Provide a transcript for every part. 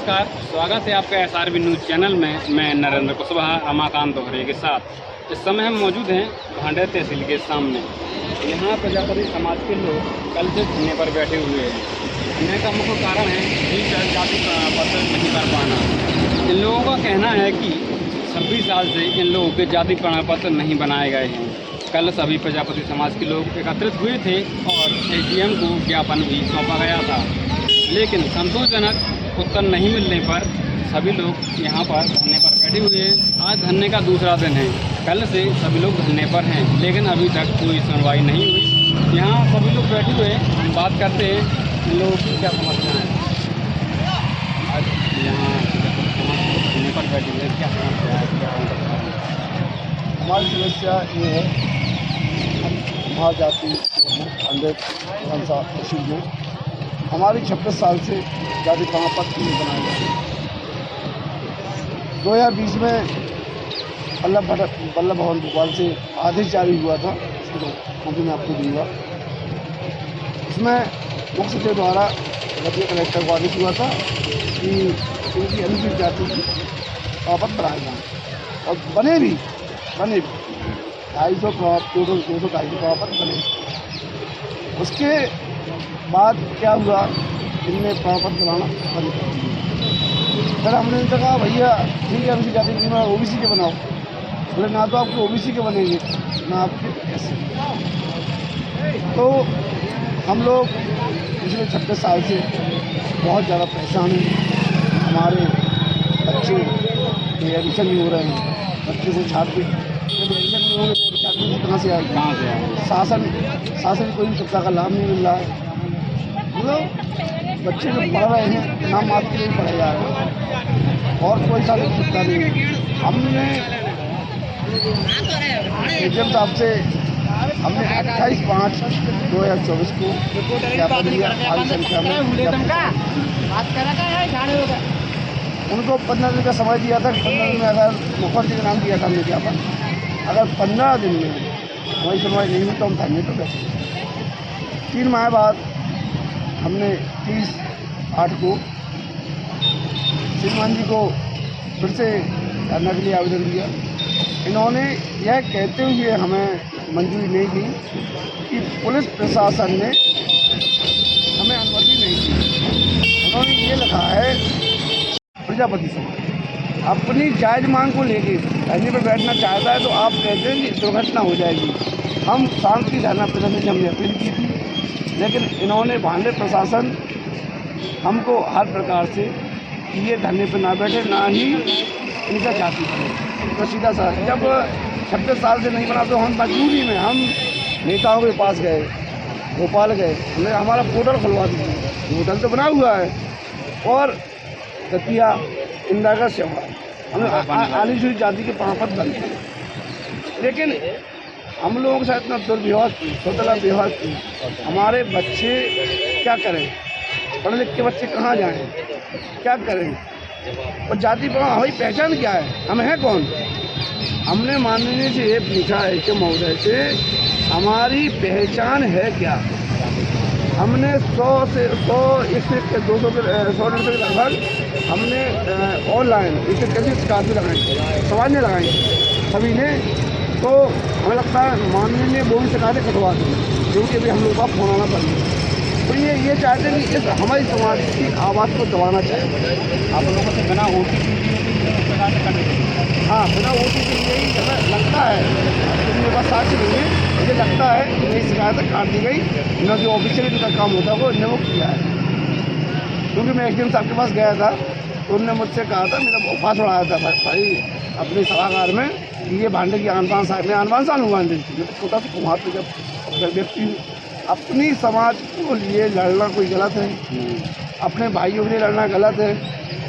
नमस्कार, स्वागत है आपका SRB न्यूज़ चैनल में। मैं नरेंद्र कुशवाहा रमाकांत दोहरे के साथ इस समय हम मौजूद हैं भांडेर तहसील के सामने। यहाँ प्रजापति समाज के लोग कल से धरने पर बैठे हुए हैं। धरने का मुख्य कारण है कि जाति पत्र नहीं कर पाना। इन लोगों का कहना है कि 26 साल से इन लोगों के जाति प्रमाण पत्र नहीं बनाए गए हैं। कल सभी प्रजापति समाज के लोग एकत्रित हुए थे और SDM को ज्ञापन भी सौंपा गया था, लेकिन संतोषजनक उत्तर नहीं मिलने पर सभी लोग यहाँ पर धरने पर बैठे हुए हैं। आज धरने का दूसरा दिन है। कल से सभी लोग धरने पर हैं, लेकिन अभी तक कोई सुनवाई नहीं हुई। यहाँ सभी लोग बैठे हुए हैं, हम बात करते हैं इन लोगों की क्या समस्या है। आज यहाँ धरने पर बैठे हुए क्या समस्या है, क्या हमारी समस्या ये है, हम महाजाति अंदर तहसील में हमारी 26 साल से जाति प्रमाण पत्र नहीं बनाया गया। 2020 में वल्लभ भवन भोपाल से आदेश जारी हुआ था, कॉपी में आपको दूंगा। उसमें मुख्य सचिव द्वारा राज्य कलेक्टर को आदेश हुआ था कि इनकी अनुसूचित जाति की प्रमाण पत्र बनाए जाएँ और बने भी 250 टोटल 250 प्रमाण पत्र बने। उसके बाद क्या हुआ, इनने प्रमाण पत्र बनाना बंद कर दिया। फिर हमने इनसे कहा भैया ठीक है, अनुसूचित जाति के OBC के बनाओ। बोले ना तो आपके OBC के बनेंगे ना आपके SC। तो हम लोग पिछले 26 साल से बहुत ज़्यादा परेशान हैं। हमारे बच्चे एडमिशन नहीं हो रहे हैं, बच्चे से छात्र एडमिशन नहीं होंगे तो छात्र कहाँ से आए। शासन कोई भी सुविधा का लाभ नहीं मिल रहा है। मतलब बच्चे जो पढ़ रहे हैं नाम मात्र के लिए पढ़े जा रहे हैं और कोई सा सुविधा नहीं है। हमने एजेंट साहब से 28/5/2024 को ज्ञापन दिया। आज संख्या में उनको 15 दिन का समय दिया था। 15 दिन में अगर मुख्यमंत्री का नाम दिया था हमने ज्ञापन, अगर 15 दिन में हमारी सुनवाई नहीं हुई तो हम धरने पर बैठे। 3 माह बाद हमने 30/8 को श्रीमान जी को फिर से धरना के लिए आवेदन दिया। इन्होंने यह कहते हुए हमें मंजूरी नहीं दी कि पुलिस प्रशासन ने हमें अनुमति नहीं दी। उन्होंने ये लिखा है प्रजापति समाज अपनी जायज़ मांग को लेके धरने पर बैठना चाहता है तो आप कहते हैं कि दुर्घटना हो जाएगी। हम शांति धरना प्रदर्शन से हमने अपील की थी, लेकिन इन्होंने भांडेर प्रशासन हमको हर प्रकार से ये धरने पर ना बैठे, ना ही इनका चाहती है। तो सीधा सा जब 26 साल से नहीं बना तो हम मजबूरी में हम नेताओं के पास गए, भोपाल गए, हमने हमारा पोर्टल खुलवा दिया। पोर्टल तो बना हुआ है और दतिया इंदिरा का सेवा हमें अनुसूचित जाति के प्रमाण पत्र बन गए, लेकिन हम लोगों के साथ इतना दुर्व्यवहार की, सोतला व्यवहार की। हमारे बच्चे क्या करें, पढ़े लिखे के बच्चे कहाँ जाएं, क्या करें। और जाति प्रमाण हमारी पहचान क्या है, हम हैं कौन। हमने माननीय से ये पूछा है कि महोदय से हमारी पहचान है क्या। हमने 100 से 200 के लगभग हमने ऑनलाइन इससे कैसे शिकायत भी लगाई, सवाल नहीं लगाई सभी ने। तो हमें लगता है माननीय वो भी शिकायतें कटवा दी, क्योंकि अभी हम लोग का फोन आना पड़ेगा। तो ये चाहते हैं कि इस हमारी समाज की आवाज़ को दबाना चाहिए। आप लोगों से बिना OTP हाँ बिना OTP यही हमें लगता है, मेरे पास साक्ष्य नहीं है, मुझे लगता है कि मेरी शिकायत काट दी गई। इन्होंने जो ऑफिशियली इनका काम होता है वो इन्हें वो किया है। क्योंकि मैं SDM साहब के पास गया था तो उन्होंने मुझसे कहा था, मेरा उपवास उड़ाया था भाई अपने सभागार में कि ये भांडे की आन-बान साल में आन-बान साल हुआ है। छोटा सा कुम्हार पे जब व्यक्ति अपनी समाज को लिए लड़ना कोई गलत है, अपने भाइयों के लिए लड़ना गलत है।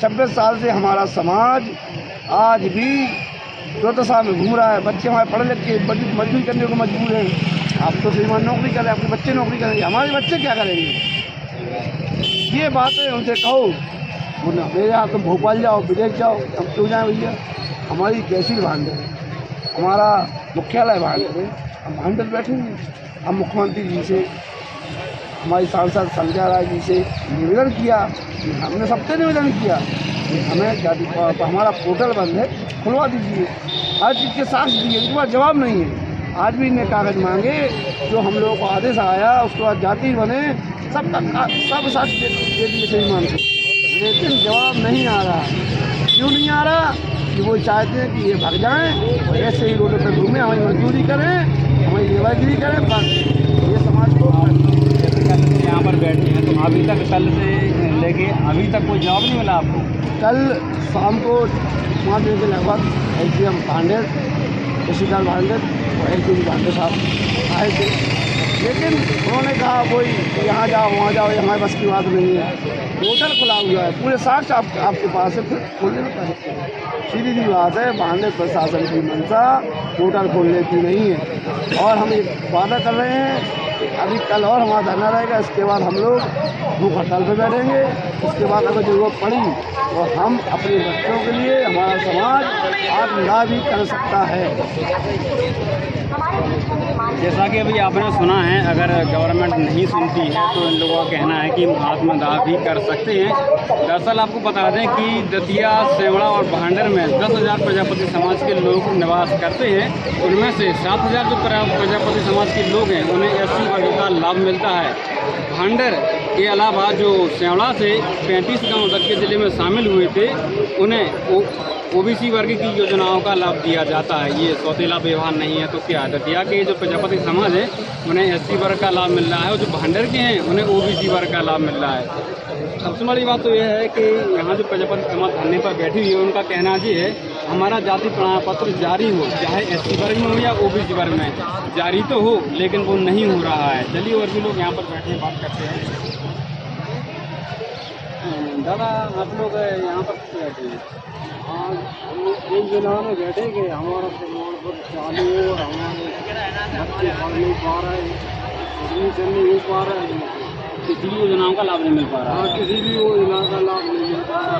26 साल से हमारा समाज आज भी दुर्दशा में घूम रहा है। बच्चे हमारे पढ़े लिख के मजदूरी करने को मजबूर हैं। आप तो श्रीमान नौकरी करें, आपके बच्चे नौकरी करेंगे, हमारे बच्चे क्या करेंगे। ये बातें उनसे कहो, मेरे यहाँ तुम भोपाल जाओ, विदेश जाओ, हम क्यों जाएँ भैया। हमारी तहसील भांडेर है, हमारा मुख्यालय भांडेर है, हम भांडेर बैठेंगे। हम मुख्यमंत्री जी से हमारी सांसद संध्या राय जी से निवेदन किया, हमने सबसे निवेदन किया कि हमें जाति हमारा पोर्टल बंद है, खुलवा दीजिए, हर चीज़ के साक्ष दिए, उसके बाद जवाब नहीं है। आज भी इन्हें कागज मांगे, जो हम लोगों को आदेश आया उसके बाद जाति बने, सब साक्ष दे दिए श्रीमान को, लेकिन जवाब नहीं आ रहा। क्यों नहीं आ रहा? कि वो चाहते हैं कि ये भाग जाएं और ऐसे ही रोडों पर घूमें, हमारी मजदूरी करें, हमारी लेबागिरी करें, बस ये समाज को। यहाँ पर बैठे हैं तो अभी तक कल से लेके अभी तक कोई जवाब नहीं मिला आपको? कल शाम को 5 बजे के लगभग SDM भांडे, तहसीलदार भांडे और LPD भांडे साहब आए थे, लेकिन उन्होंने कहा कोई यहाँ जाओ वहाँ जाओ, ये हमारे बस की बात नहीं है। पोर्टल खुला हुआ है, पूरे साक्ष्य आपके पास है, फिर खोलने में कहा सीधी सी बात है। भांडे प्रशासन की मंशा पोर्टल खोलने की नहीं है, और हम एक वादा कर रहे हैं कि अभी कल और हमारा धरना रहेगा, इसके बाद हम लोग भूख हड़ताल पर बैठेंगे। उसके बाद अगर जरूरत पड़ी तो हम अपने बच्चों के लिए, हमारा समाज आत्मदाह भी कर सकता है। जैसा कि अभी आपने सुना है, अगर गवर्नमेंट नहीं सुनती है तो इन लोगों का कहना है कि आत्मदाह भी कर सकते हैं। दरअसल आपको बता दें कि दतिया, सेवड़ा और भांडर में 10,000 प्रजापति समाज के लोग निवास करते हैं। उनमें से 7,000 जो प्रजापति समाज के लोग हैं उन्हें SC वर्ग का लाभ मिलता है। भांडर के अलावा जो सेवड़ा से 35 गाँव दतिया जिले में शामिल हुए थे, उन्हें OBC वर्ग की योजनाओं का लाभ दिया जाता है। ये सौतेला व्यवहार नहीं है तो क्या है? दतिया के जो प्रजापति समाज है उन्हें SC वर्ग का लाभ मिल रहा है, और जो भांडर के हैं उन्हें OBC वर्ग का लाभ मिल रहा है। सबसे बड़ी बात तो यह है कि यहाँ जो प्रजापति समाज धरने पर बैठी हुई है, उनका कहना ये है हमारा जाति प्रमाण पत्र जारी हो, चाहे SC वर्ग में हो या OBC वर्ग में, जारी तो हो, लेकिन वो नहीं हो रहा है। चलिए और भी लोग यहाँ पर बैठे हैं, बात करते हैं। दादा, आप लोग यहाँ पर बैठे हैं? हाँ, एक जिला में बैठे कि हमारा प्रमाण पत्र चालू हो, हमारे बच्चे पढ़ नहीं पा रहे, एडमिशन नहीं हो पा रहा है, किसी भी योजनाओं का लाभ नहीं मिल पा रहा। हाँ, किसी भी योजना का लाभ नहीं मिल पा रहा।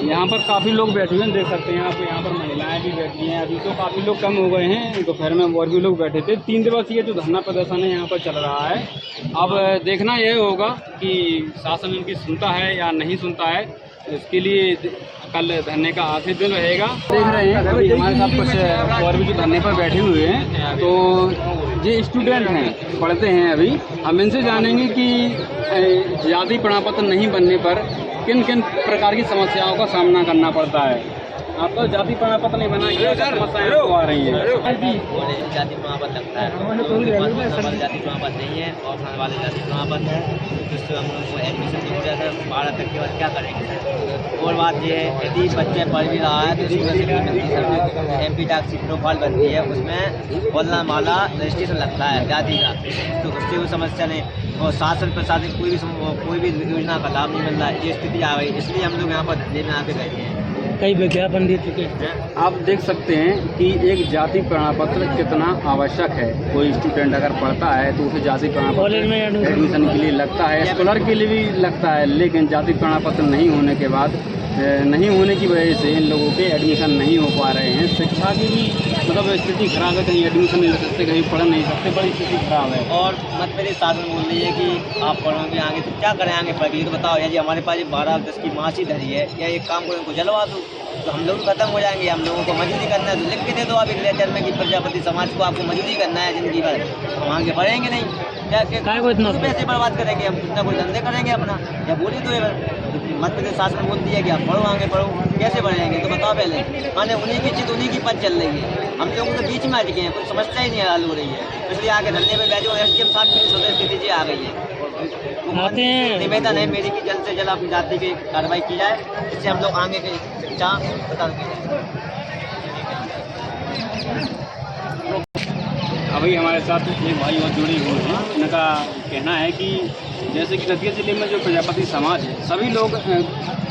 यहाँ पर काफ़ी लोग बैठे हुए हैं, देख सकते हैं आप। यहाँ पर महिलाएं भी बैठी हैं। अभी तो काफ़ी लोग कम हो गए हैं, दोपहर में और भी लोग बैठे थे। 3 दिवसीय जो धरना प्रदर्शन है यहाँ पर चल रहा है। अब देखना यह होगा कि शासन इनकी सुनता है या नहीं सुनता है। इसके लिए कल धरने का आखिरी दिन रहेगा। देख रहे हैं अभी हमारे साथ कुछ और भी जो धरने पर बैठे हुए हैं, तो ये स्टूडेंट हैं, पढ़ते हैं अभी। हम इनसे जानेंगे कि जाति प्रमाण पत्र नहीं बनने पर किन किन प्रकार की समस्याओं का सामना करना पड़ता है। आपका जाति प्रमाण पत्र नहीं बना, क्या समस्याएं आपको आ रही हैं? जाति प्रमाण पत्र लगता है, जाति प्रमाण पत्र नहीं है और खाने वाले जाति प्रमाण पत्र है, जिससे हम लोग को एडमिशन नहीं हो जाता है। 12 तक के बाद क्या करेंगे? और बात ये है, यदि बच्चे पढ़ भी रहा है तो उसकी वजह से MP टैक्स की प्रोफाइल बनती है, उसमें बोलना वाला रजिस्ट्रेशन लगता है जाति का, तो उससे कोई समस्या नहीं। और शासन प्रशासन कोई भी योजना का लाभ नहीं मिल रहा है, ये स्थिति आ गई। इसलिए हम लोग यहाँ पर धरने में आके बैठे हैं। कई विज्ञापन दे चुके हैं। आप देख सकते हैं कि एक जाति प्रमाण पत्र कितना आवश्यक है। कोई स्टूडेंट अगर पढ़ता है तो उसे जाति प्रमाण पत्र एडमिशन के लिए लगता है, स्कॉलर के लिए भी लगता है, लेकिन जाति प्रमाण पत्र नहीं होने के बाद नहीं होने की वजह से इन लोगों के एडमिशन नहीं हो पा रहे हैं। शिक्षा की भी मतलब स्थिति खराब है, कहीं एडमिशन नहीं ले सकते, कहीं पढ़ नहीं सकते, बड़ी स्थिति खराब है। और मत मेरे शासन बोल रही है कि आप पढ़ोगे आगे तो क्या करें आगे पढ़ के, तो बताओ यार जी हमारे पास 12-10 की मासी धरी है, या एक काम करो इनको जलवा दो तो हम लोग खत्म हो जाएंगे। हम लोगों को मजदूरी करना है तो लिख के दे दो आप एक लेटर में कि प्रजापति समाज को आपको मजदूरी करना है जिंदगी भर, हम आगे बढ़ेंगे नहीं। क्या पैसे बर्बाद करेंगे हम, कितना कोई धंधे करेंगे अपना, या बोली दो मत प्रदेश शासन बोलती है कि आप पढ़ो आगे पढ़ो, कैसे बढ़ेंगे? तो बताओ पहले। माने उन्हीं की चीज उन्हीं की पद चल रही है, हम लोग तो बीच में अटके हैं, कोई समस्या ही नहीं हल हो रही है। इसलिए आगे धरने में बैठे SDM साहब की स्वतः स्थिति आ गई है। निवेदन है मेरी कि जल्द से जल्द अपनी जाति की कार्रवाई की जाए, जिससे हम लोग आगे की शिक्षा बता सकें। अभी हमारे साथ एक भाई और जुड़े हुए हैं। उनका कहना है कि जैसे कि दतिया जिले में जो प्रजापति समाज है, सभी लोग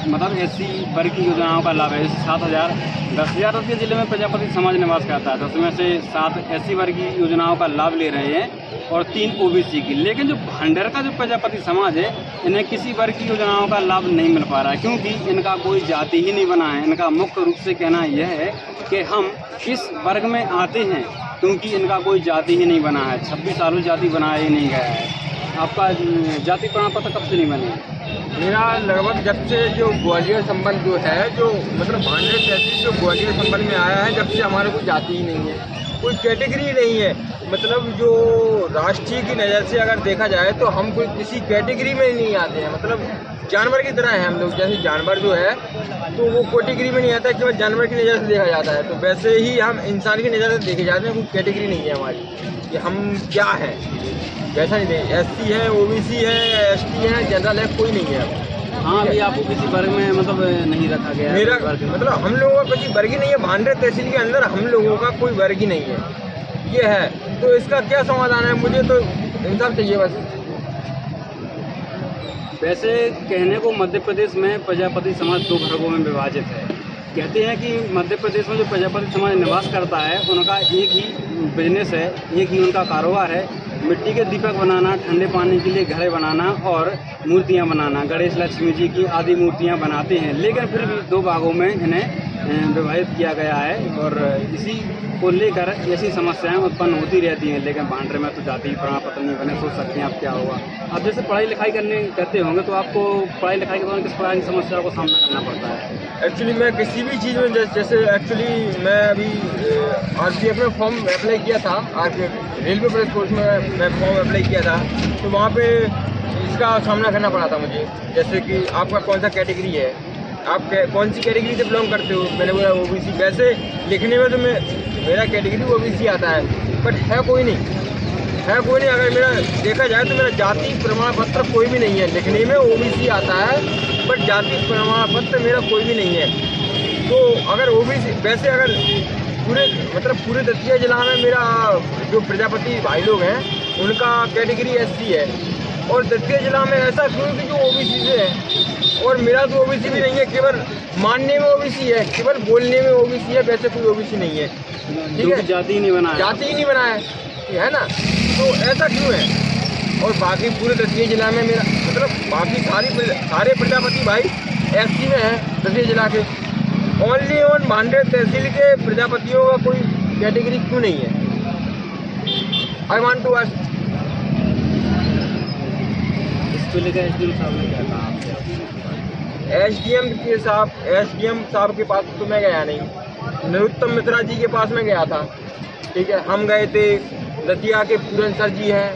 मतलब SC वर्ग की योजनाओं का लाभ है। 10,000 दतिया जिले में प्रजापति समाज निवास करता है, 10 में से 7 SC वर्ग की योजनाओं का लाभ ले रहे हैं और 3 OBC की। लेकिन जो भांडर का जो प्रजापति समाज है, इन्हें किसी वर्ग की योजनाओं का लाभ नहीं मिल पा रहा है, क्योंकि इनका कोई जाति ही नहीं बना है। इनका मुख्य रूप से कहना यह है कि हम इस वर्ग में आते हैं क्योंकि इनका कोई जाति ही नहीं बना है। 26 सालों जाति बनाया ही नहीं गया है। आपका जाति प्रमाण पत्र कब से नहीं बने? मेरा लगभग जब से जो ग्वालियर संबंध जो है, जो मतलब भांडे तहसील जो ग्वालियर संबंध में आया है, जब से हमारे कोई जाति ही नहीं है, कोई कैटेगरी नहीं है। मतलब जो राष्ट्रीय की नज़र से अगर देखा जाए तो हम कोई किसी कैटेगरी में नहीं आते हैं। मतलब जानवर की तरह है हम लोग। जैसे जानवर जो है तो वो कैटेगरी में नहीं आता है, केवल जानवर की नज़र से देखा जाता है। तो वैसे ही हम इंसान की नज़र से देखे जाते हैं, कोई कैटेगरी नहीं है हमारी कि हम क्या हैं, वैसा नहीं देखें। SC है, OBC है, ST है, जनरल है, कोई नहीं है। हाँ, अभी आपको किसी वर्ग में मतलब नहीं रखा गया है? मेरा मतलब हम लोगों का किसी वर्ग ही नहीं है। भांडे तहसील के अंदर हम लोगों का कोई वर्ग ही नहीं है, ये है। तो इसका क्या समाधान है? मुझे तो इंसाफ चाहिए बस। वैसे कहने को मध्य प्रदेश में प्रजापति समाज 2 वर्गों में विभाजित है। कहते हैं कि मध्य प्रदेश में जो प्रजापति समाज निवास करता है उनका एक ही बिजनेस है, एक ही उनका कारोबार है, मिट्टी के दीपक बनाना, ठंडे पानी के लिए घड़े बनाना और मूर्तियां बनाना। गणेश लक्ष्मी जी की आदि मूर्तियां बनाते हैं, लेकिन फिर भी 2 भागों में इन्हें विभाजित किया गया है और इसी को लेकर ऐसी समस्याएं उत्पन्न होती रहती हैं। लेकिन भांडरे में तो जाति प्रमाण पत्र नहीं बने। सोच सकते हैं आप क्या होगा। आप जैसे पढ़ाई लिखाई करते होंगे तो आपको पढ़ाई लिखाई के दौरान किस प्रकार की समस्याओं का सामना करना पड़ता है? एक्चुअली मैं किसी भी चीज़ में जैसे एक्चुअली मैं अभी RPF में फॉर्म अप्लाई किया था। रेलवे पुलिस फोर्स में मैं फॉर्म अप्लाई किया था, तो वहाँ पे इसका सामना करना पड़ा था मुझे। जैसे कि आपका कौन सा कैटेगरी है, आप कौन सी कैटेगरी से बिलोंग करते हो। मैंने बोला OBC। वैसे लिखने में तो मेरा कैटेगरी OBC आता है, बट है कोई नहीं, है कोई नहीं। अगर मेरा देखा जाए तो मेरा जाति प्रमाण पत्र कोई भी नहीं है। लिखने में OBC आता है, बट जाति प्रमाण पत्र मेरा कोई भी नहीं है। तो अगर OBC वैसे अगर पूरे दतिया जिला में मेरा जो प्रजापति भाई लोग हैं उनका कैटेगरी SC है, और दतिया जिला में ऐसा क्यों कि जो OBC से है, और मेरा तो OBC भी नहीं है। केवल मानने में OBC है, केवल बोलने में OBC है, वैसे कोई OBC नहीं है। ठीक है, जाति ही नहीं बना है। जाति ही नहीं बना है ना। तो ऐसा क्यों है? और बाकी पूरे दतिया जिला में मेरा मतलब बाकी सारे प्रजापति भाई SC में हैं दतिया जिला के। ओनली ऑन भांडे तहसील के प्रजापतियों का कोई कैटेगरी क्यों नहीं है? I want to ask. इसको लेकर SDM साहब ने क्या कहा आपसे? SDM साहब के पास तो मैं गया नहीं। नरोत्तम मिश्रा जी के पास में गया था। ठीक है, हम गए थे। दतिया के पूरन सर जी हैं,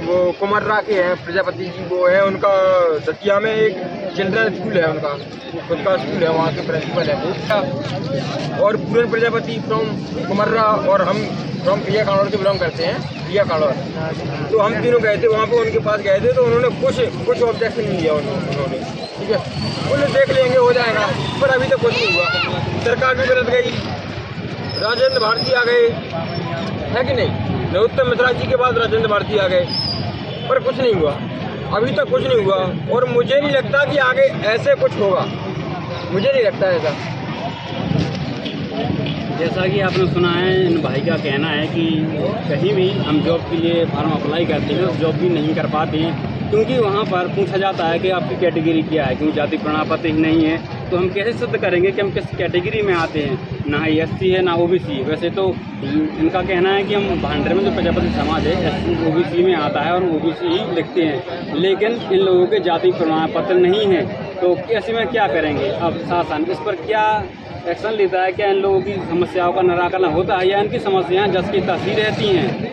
वो कुमर्रा के हैं, प्रजापति जी वो है। उनका दतिया में एक चिल्ड्रन स्कूल है, उनका खुद का स्कूल है, वहाँ के प्रिंसिपल है। और पूरन प्रजापति फ्रॉम कुमर्रा, और हम फ्रॉम प्रिया कानौर से बिलोंग करते हैं, प्रिया कानौर। तो हम तीनों गए थे वहाँ पे, उनके पास गए थे। तो उन्होंने कुछ ऑब्जेक्शन नहीं दिया उन्होंने। ठीक है, उन्हें देख लेंगे, हो जाएगा, पर अभी तक कुछ नहीं हुआ। सरकार भी बदल गई, राजेंद्र भारती आ गए, है कि नहीं। नरोत्तम मिश्रा जी के बाद राजेंद्र भारती आ गए, पर कुछ नहीं हुआ, अभी तक कुछ नहीं हुआ। और मुझे नहीं लगता कि आगे ऐसे कुछ होगा, मुझे नहीं लगता ऐसा। जैसा कि आपने सुना है, इन भाई का कहना है कि कहीं भी हम जॉब के लिए फॉर्म अप्लाई करते हैं तो जॉब भी नहीं कर पाते हैं, क्योंकि वहाँ पर पूछा जाता है कि आपकी कैटेगरी क्या है, क्योंकि जाति प्रमाण पत्र ही नहीं है। तो हम कैसे सिद्ध करेंगे कि हम किस कैटेगरी में आते हैं? ना ही SC है, ना OBC। वैसे तो इनका कहना है कि हम भांडरे में जो प्रजापति समाज है SC OBC में आता है और OBC ही लिखते हैं, लेकिन इन लोगों के जाति प्रमाण पत्र नहीं है। तो ऐसे में क्या करेंगे? अब शासन इस पर क्या एक्शन लेता है? क्या इन लोगों की समस्याओं का निराकरण होता है, या इनकी समस्याएं जस की तसी रहती हैं?